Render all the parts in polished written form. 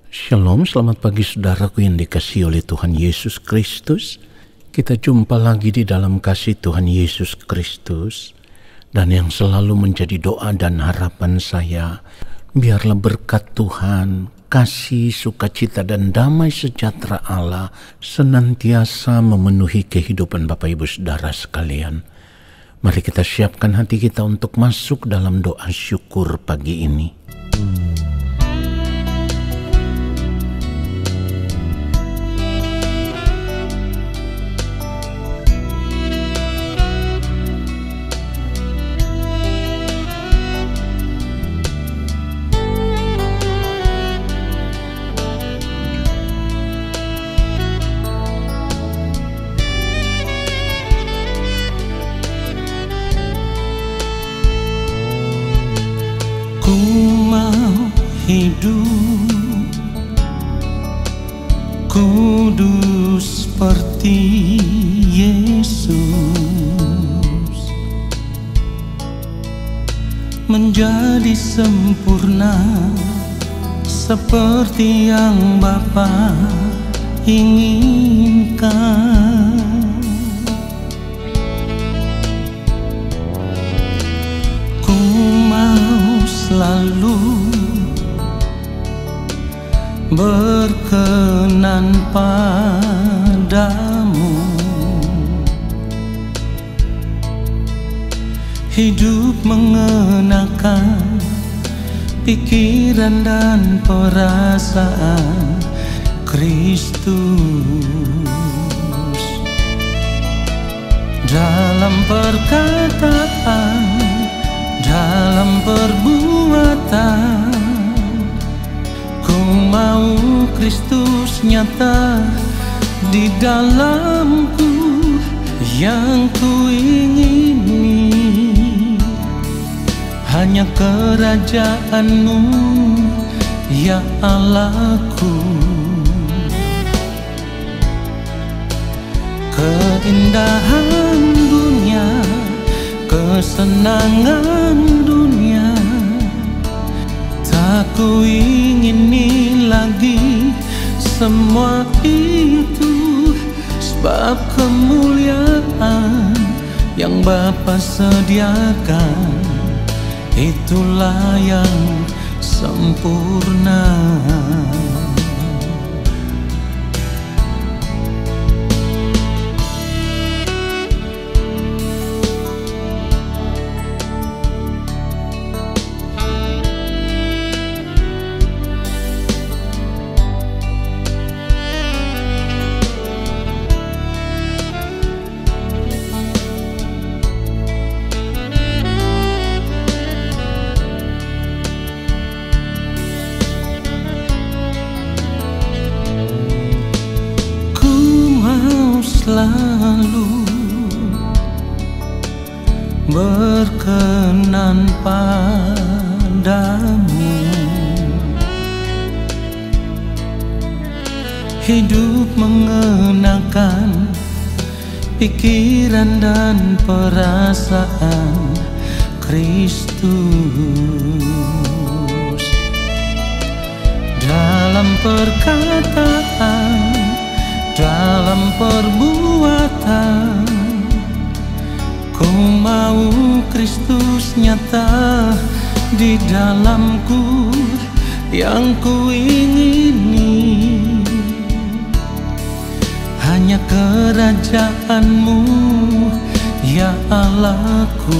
Shalom, selamat pagi saudaraku yang dikasihi oleh Tuhan Yesus Kristus. Kita jumpa lagi di dalam kasih Tuhan Yesus Kristus. Dan yang selalu menjadi doa dan harapan saya, biarlah berkat Tuhan, kasih, sukacita dan damai sejahtera Allah senantiasa memenuhi kehidupan Bapak Ibu Saudara sekalian. Mari kita siapkan hati kita untuk masuk dalam doa syukur pagi ini. Ku mau hidup kudus seperti Yesus, menjadi sempurna seperti yang Bapa inginkan. Selalu berkenan padamu, hidup mengenakan pikiran dan perasaan Kristus, dalam perkataan, dalam perbuatan. Ku mau Kristus nyata di dalamku, yang ku ingini hanya kerajaan-Mu, ya Allahku. Keindahan dunia, kesenangan dunia, tak ku ingini lagi semua itu, sebab kemuliaan yang Bapa sediakan, itulah yang sempurna. Selalu berkenan padamu, hidup mengenakan pikiran dan perasaan Kristus, dalam perkataan, dalam perbuatan. Ku mau Kristus nyata di dalamku, yang ku ingini hanya kerajaan-Mu, ya Allahku.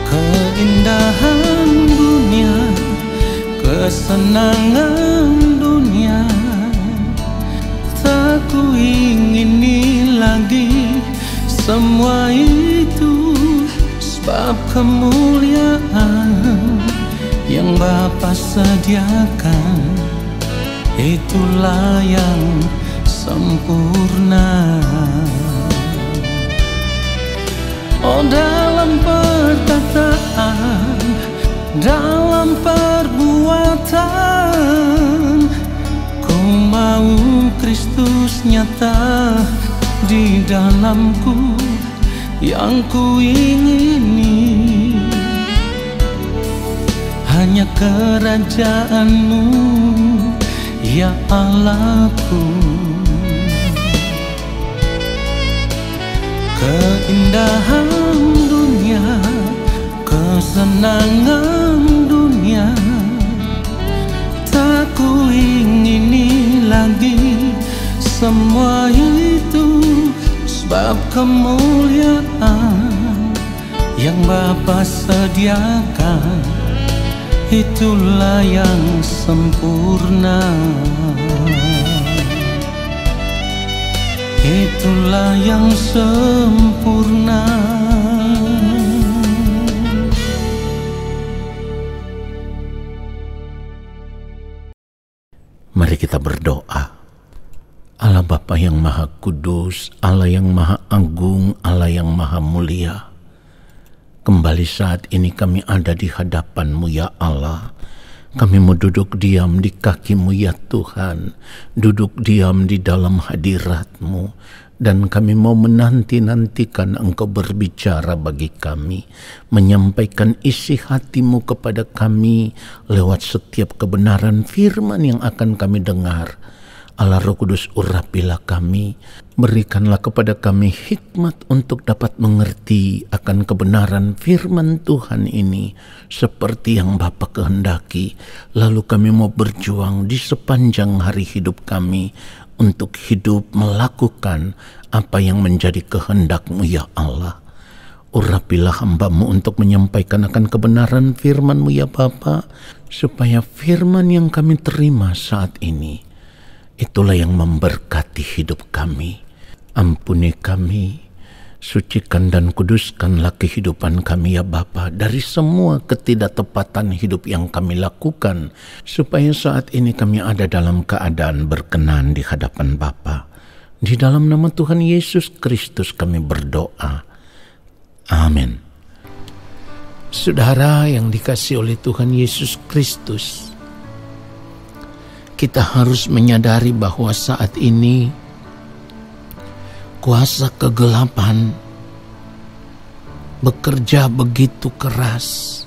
Keindahan dunia, kesenangan dunia, tak ku ingini lagi semua itu, sebab kemuliaan yang Bapa sediakan, itulah yang sempurna. Oh, dalam perkataan, dalam perbuatan, ku mau Kristus nyata di dalamku, yang ku ingini hanya kerajaan-Mu, ya Allahku. Keindahan dunia, kesenangan dunia, tak ku ingini lagi semua itu, sebab kemuliaan yang Bapa sediakan, itulah yang sempurna. Itulah yang sempurna. Mari kita berdoa. Allah Bapa yang Maha Kudus, Allah yang Maha Agung, Allah yang Maha Mulia, kembali saat ini kami ada di hadapan-Mu ya Allah. Kami mau duduk diam di kaki-Mu ya Tuhan, duduk diam di dalam hadirat-Mu, dan kami mau menanti-nantikan Engkau berbicara bagi kami, menyampaikan isi hati-Mu kepada kami lewat setiap kebenaran firman yang akan kami dengar. Allah Roh Kudus, urapilah kami, berikanlah kepada kami hikmat untuk dapat mengerti akan kebenaran firman Tuhan ini seperti yang Bapa kehendaki. Lalu kami mau berjuang di sepanjang hari hidup kami untuk hidup melakukan apa yang menjadi kehendak-Mu ya Allah. Urapilah hamba-Mu untuk menyampaikan akan kebenaran firman-Mu ya Bapa, supaya firman yang kami terima saat ini, itulah yang memberkati hidup kami. Ampuni kami, sucikan dan kuduskanlah kehidupan kami ya Bapa dari semua ketidaktepatan hidup yang kami lakukan, supaya saat ini kami ada dalam keadaan berkenan di hadapan Bapa. Di dalam nama Tuhan Yesus Kristus kami berdoa. Amin. Saudara yang dikasihi oleh Tuhan Yesus Kristus, kita harus menyadari bahwa saat ini kuasa kegelapan bekerja begitu keras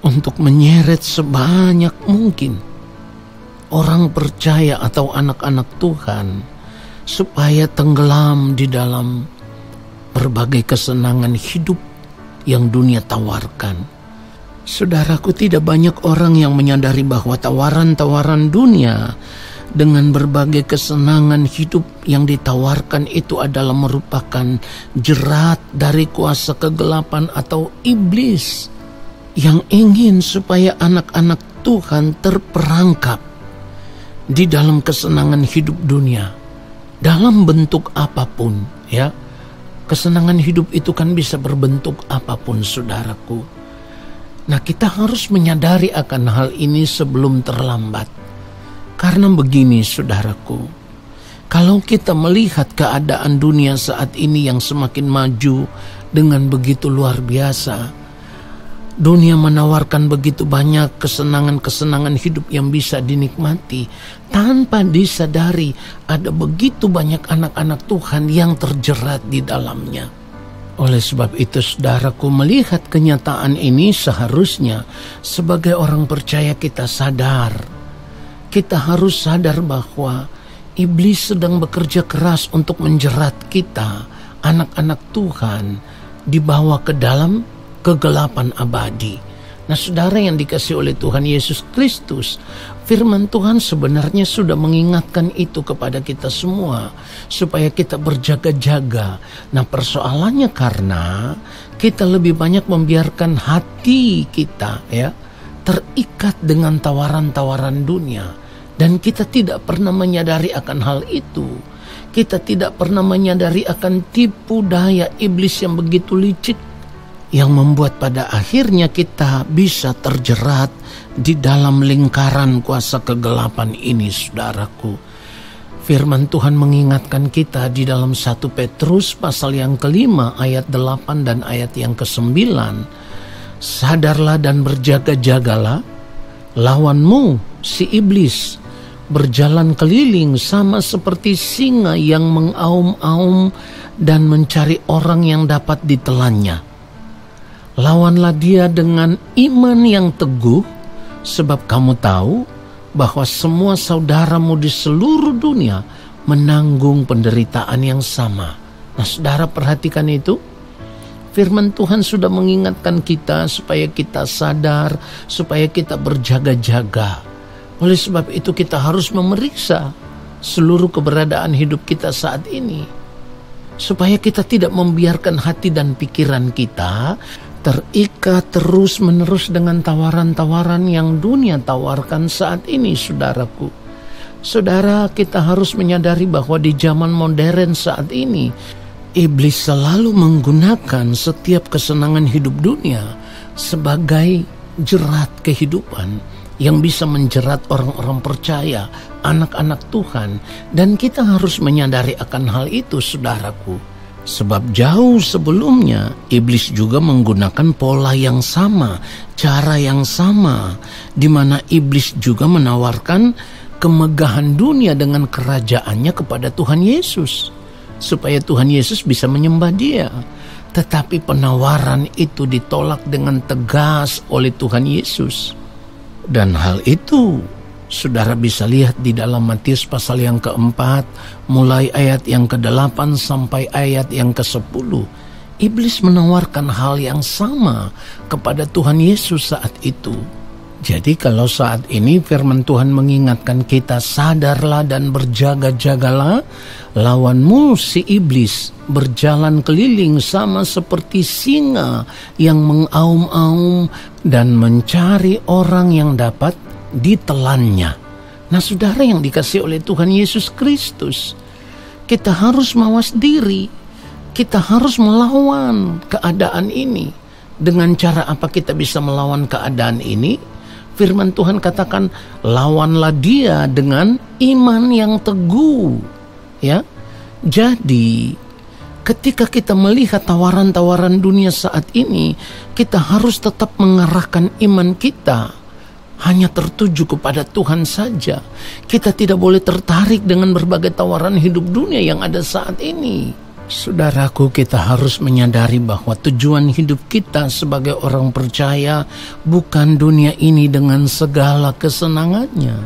untuk menyeret sebanyak mungkin orang percaya atau anak-anak Tuhan supaya tenggelam di dalam berbagai kesenangan hidup yang dunia tawarkan. Saudaraku, tidak banyak orang yang menyadari bahwa tawaran-tawaran dunia dengan berbagai kesenangan hidup yang ditawarkan itu adalah merupakan jerat dari kuasa kegelapan atau iblis yang ingin supaya anak-anak Tuhan terperangkap di dalam kesenangan hidup dunia dalam bentuk apapun, ya. Kesenangan hidup itu kan bisa berbentuk apapun, saudaraku. Nah, kita harus menyadari akan hal ini sebelum terlambat. Karena begini, saudaraku, kalau kita melihat keadaan dunia saat ini yang semakin maju dengan begitu luar biasa, dunia menawarkan begitu banyak kesenangan-kesenangan hidup yang bisa dinikmati, tanpa disadari ada begitu banyak anak-anak Tuhan yang terjerat di dalamnya. Oleh sebab itu, saudaraku, melihat kenyataan ini seharusnya sebagai orang percaya kita sadar. Kita harus sadar bahwa iblis sedang bekerja keras untuk menjerat kita, anak-anak Tuhan, dibawa ke dalam kegelapan abadi. Nah, saudara yang dikasihi oleh Tuhan Yesus Kristus, firman Tuhan sebenarnya sudah mengingatkan itu kepada kita semua, supaya kita berjaga-jaga. Nah, persoalannya karena kita lebih banyak membiarkan hati kita, ya, terikat dengan tawaran-tawaran dunia, dan kita tidak pernah menyadari akan hal itu. Kita tidak pernah menyadari akan tipu daya iblis yang begitu licik, yang membuat pada akhirnya kita bisa terjerat di dalam lingkaran kuasa kegelapan ini, saudaraku. Firman Tuhan mengingatkan kita di dalam 1 Petrus pasal yang ke-5 ayat 8 dan ayat yang ke-9. Sadarlah dan berjaga-jagalah, lawanmu si iblis berjalan keliling sama seperti singa yang mengaum-aum dan mencari orang yang dapat ditelannya. Lawanlah dia dengan iman yang teguh Sebab kamu tahu bahwa semua saudaramu di seluruh dunia menanggung penderitaan yang sama. Nah, saudara, perhatikan itu. Firman Tuhan sudah mengingatkan kita supaya kita sadar, supaya kita berjaga-jaga. Oleh sebab itu kita harus memeriksa seluruh keberadaan hidup kita saat ini, supaya kita tidak membiarkan hati dan pikiran kita terikat terus-menerus dengan tawaran-tawaran yang dunia tawarkan saat ini, saudaraku. Saudara, kita harus menyadari bahwa di zaman modern saat ini, iblis selalu menggunakan setiap kesenangan hidup dunia sebagai jerat kehidupan yang bisa menjerat orang-orang percaya, anak-anak Tuhan. Dan kita harus menyadari akan hal itu, saudaraku. Sebab jauh sebelumnya, iblis juga menggunakan pola yang sama, cara yang sama, di mana iblis juga menawarkan kemegahan dunia dengan kerajaannya kepada Tuhan Yesus, supaya Tuhan Yesus bisa menyembah Dia. Tetapi penawaran itu ditolak dengan tegas oleh Tuhan Yesus. Dan hal itu saudara bisa lihat di dalam Matius pasal yang keempat, mulai ayat yang ke-8 sampai ayat yang ke-10. Iblis menawarkan hal yang sama kepada Tuhan Yesus saat itu. Jadi kalau saat ini firman Tuhan mengingatkan kita, sadarlah dan berjaga-jagalah, lawanmu si iblis berjalan keliling sama seperti singa yang mengaum-aum dan mencari orang yang dapat ditelannya. Nah, saudara yang dikasihi oleh Tuhan Yesus Kristus, kita harus mawas diri, kita harus melawan keadaan ini. Dengan cara apa kita bisa melawan keadaan ini? Firman Tuhan katakan, lawanlah dia dengan iman yang teguh. Ya, jadi ketika kita melihat tawaran-tawaran dunia saat ini, kita harus tetap mengarahkan iman kita hanya tertuju kepada Tuhan saja. Kita tidak boleh tertarik dengan berbagai tawaran hidup dunia yang ada saat ini. Saudaraku, kita harus menyadari bahwa tujuan hidup kita sebagai orang percaya bukan dunia ini dengan segala kesenangannya,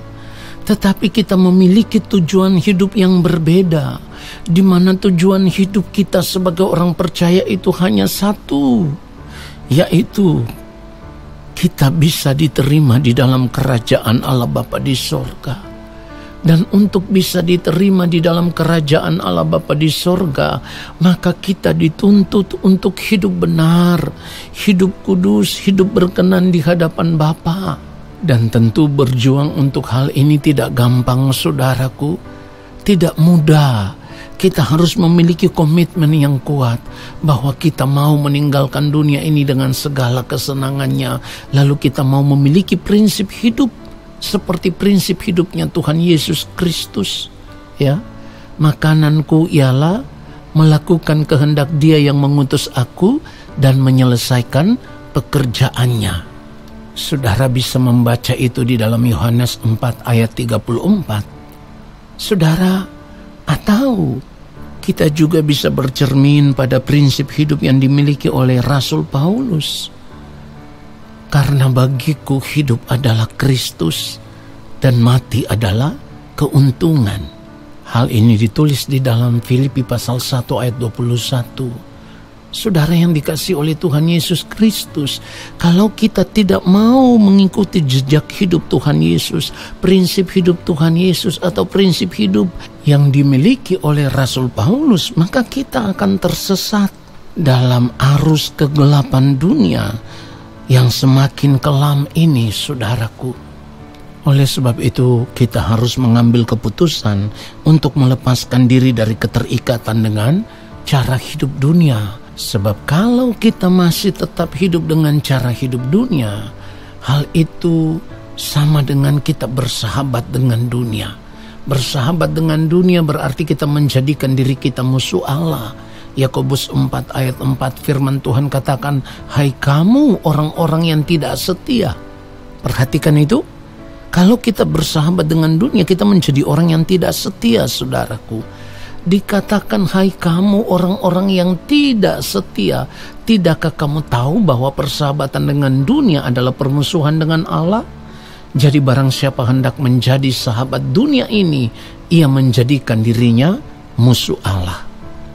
tetapi kita memiliki tujuan hidup yang berbeda, di mana tujuan hidup kita sebagai orang percaya itu hanya satu, yaitu kita bisa diterima di dalam kerajaan Allah Bapa di sorga. Dan untuk bisa diterima di dalam kerajaan Allah Bapa di sorga, maka kita dituntut untuk hidup benar, hidup kudus, hidup berkenan di hadapan Bapa. Dan tentu berjuang untuk hal ini tidak gampang, saudaraku, tidak mudah. Kita harus memiliki komitmen yang kuat bahwa kita mau meninggalkan dunia ini dengan segala kesenangannya, lalu kita mau memiliki prinsip hidup seperti prinsip hidupnya Tuhan Yesus Kristus. Ya, makananku ialah melakukan kehendak Dia yang mengutus aku dan menyelesaikan pekerjaannya. Saudara bisa membaca itu di dalam Yohanes 4 ayat 34. Saudara, atau kita juga bisa bercermin pada prinsip hidup yang dimiliki oleh Rasul Paulus. Karena bagiku hidup adalah Kristus dan mati adalah keuntungan. Hal ini ditulis di dalam Filipi pasal 1 ayat 21. Saudara yang dikasihi oleh Tuhan Yesus Kristus, kalau kita tidak mau mengikuti jejak hidup Tuhan Yesus, prinsip hidup Tuhan Yesus atau prinsip hidup yang dimiliki oleh Rasul Paulus, maka kita akan tersesat dalam arus kegelapan dunia yang semakin kelam ini, saudaraku. Oleh sebab itu, kita harus mengambil keputusan untuk melepaskan diri dari keterikatan dengan cara hidup dunia. Sebab kalau kita masih tetap hidup dengan cara hidup dunia, hal itu sama dengan kita bersahabat dengan dunia. Bersahabat dengan dunia berarti kita menjadikan diri kita musuh Allah. Yakobus 4 ayat 4 firman Tuhan katakan, hai kamu orang-orang yang tidak setia. Perhatikan itu. Kalau kita bersahabat dengan dunia, kita menjadi orang yang tidak setia, saudaraku. Dikatakan, hai kamu orang-orang yang tidak setia. Tidakkah kamu tahu bahwa persahabatan dengan dunia adalah permusuhan dengan Allah? Jadi barang siapa hendak menjadi sahabat dunia ini, ia menjadikan dirinya musuh Allah.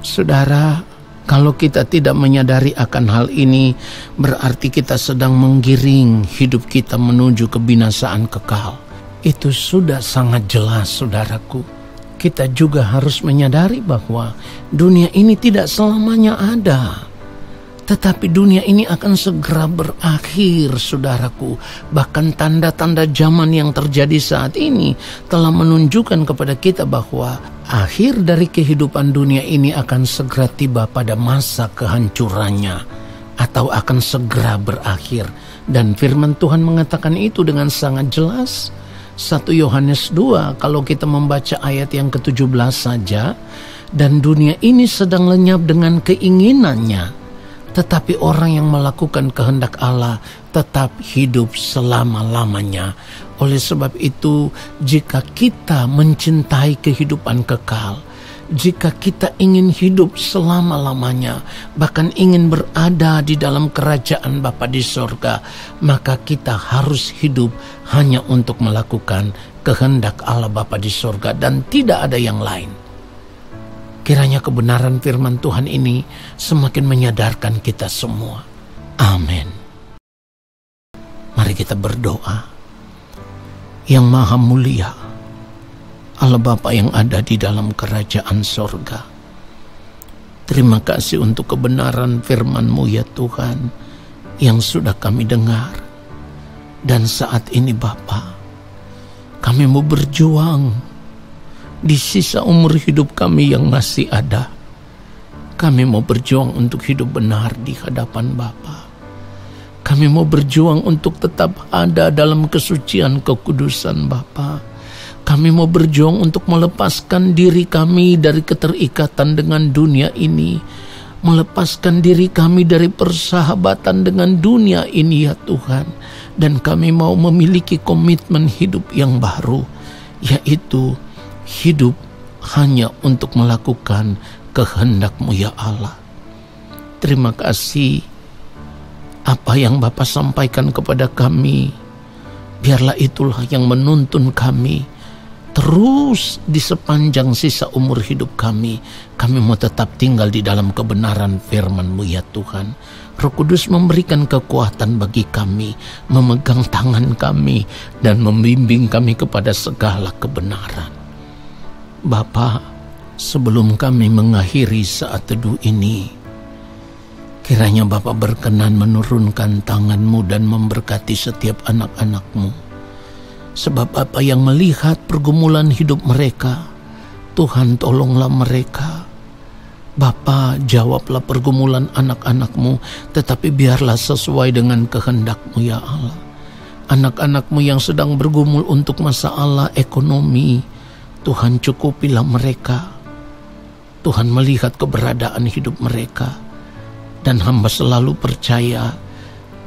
Saudara, kalau kita tidak menyadari akan hal ini, berarti kita sedang menggiring hidup kita menuju kebinasaan kekal. Itu sudah sangat jelas, saudaraku. Kita juga harus menyadari bahwa dunia ini tidak selamanya ada. Tetapi dunia ini akan segera berakhir, saudaraku. Bahkan tanda-tanda zaman yang terjadi saat ini telah menunjukkan kepada kita bahwa akhir dari kehidupan dunia ini akan segera tiba pada masa kehancurannya, atau akan segera berakhir. Dan firman Tuhan mengatakan itu dengan sangat jelas. 1 Yohanes 2, kalau kita membaca ayat yang ke-17 saja, dan dunia ini sedang lenyap dengan keinginannya, tetapi orang yang melakukan kehendak Allah tetap hidup selama-lamanya. Oleh sebab itu, jika kita mencintai kehidupan kekal, jika kita ingin hidup selama-lamanya, bahkan ingin berada di dalam kerajaan Bapa di sorga, maka kita harus hidup hanya untuk melakukan kehendak Allah Bapa di sorga dan tidak ada yang lain. Kiranya kebenaran firman Tuhan ini semakin menyadarkan kita semua. Amin. Mari kita berdoa. Yang Maha Mulia, Allah Bapa yang ada di dalam kerajaan sorga, terima kasih untuk kebenaran firman-Mu ya Tuhan, yang sudah kami dengar. Dan saat ini Bapa, kami mau berjuang di sisa umur hidup kami yang masih ada. Kami mau berjuang untuk hidup benar di hadapan Bapa. Kami mau berjuang untuk tetap ada dalam kesucian kekudusan Bapa. Kami mau berjuang untuk melepaskan diri kami dari keterikatan dengan dunia ini, melepaskan diri kami dari persahabatan dengan dunia ini ya Tuhan. Dan kami mau memiliki komitmen hidup yang baru, yaitu hidup hanya untuk melakukan kehendak-Mu ya Allah. Terima kasih apa yang Bapa sampaikan kepada kami. Biarlah itulah yang menuntun kami terus di sepanjang sisa umur hidup kami. Kami mau tetap tinggal di dalam kebenaran firman-Mu ya Tuhan. Roh Kudus memberikan kekuatan bagi kami, memegang tangan kami dan membimbing kami kepada segala kebenaran. Bapa, sebelum kami mengakhiri saat teduh ini, kiranya Bapa berkenan menurunkan tangan-Mu dan memberkati setiap anak-anak-Mu. Sebab Bapa yang melihat pergumulan hidup mereka, Tuhan tolonglah mereka. Bapa, jawablah pergumulan anak-anak-Mu, tetapi biarlah sesuai dengan kehendak-Mu ya Allah. Anak-anak-Mu yang sedang bergumul untuk masalah ekonomi, Tuhan cukupilah mereka. Tuhan melihat keberadaan hidup mereka. Dan hamba selalu percaya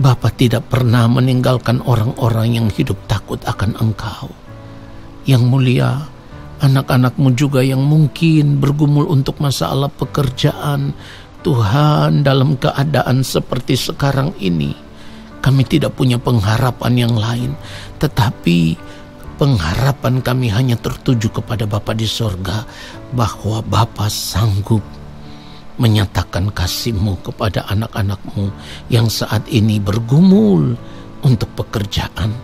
Bapa tidak pernah meninggalkan orang-orang yang hidup takut akan Engkau. Yang mulia, anak-anak-Mu juga yang mungkin bergumul untuk masalah pekerjaan, Tuhan, dalam keadaan seperti sekarang ini, kami tidak punya pengharapan yang lain, tetapi pengharapan kami hanya tertuju kepada Bapa di sorga, bahwa Bapa sanggup menyatakan kasih-Mu kepada anak-anak-Mu yang saat ini bergumul untuk pekerjaan.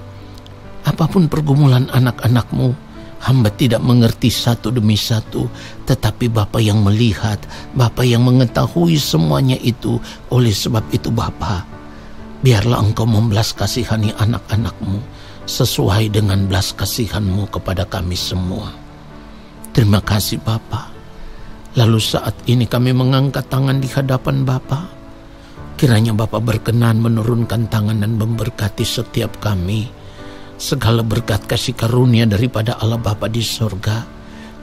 Apapun pergumulan anak-anak-Mu, hamba tidak mengerti satu demi satu, tetapi Bapa yang melihat, Bapa yang mengetahui semuanya itu. Oleh sebab itu Bapa, biarlah Engkau membelas kasihani anak-anak-Mu sesuai dengan belas kasihan-Mu kepada kami semua. Terima kasih Bapa. Lalu saat ini kami mengangkat tangan di hadapan Bapa. Kiranya Bapa berkenan menurunkan tangan dan memberkati setiap kami. Segala berkat kasih karunia daripada Allah Bapa di sorga,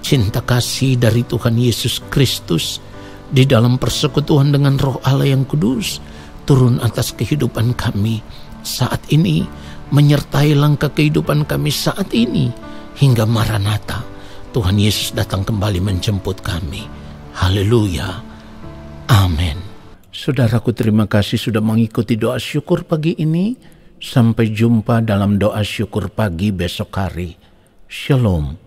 cinta kasih dari Tuhan Yesus Kristus di dalam persekutuan dengan Roh Allah yang kudus turun atas kehidupan kami saat ini, menyertai langkah kehidupan kami saat ini hingga Maranatha. Tuhan Yesus datang kembali menjemput kami. Haleluya. Amin. Saudaraku, terima kasih sudah mengikuti doa syukur pagi ini. Sampai jumpa dalam doa syukur pagi besok hari. Shalom.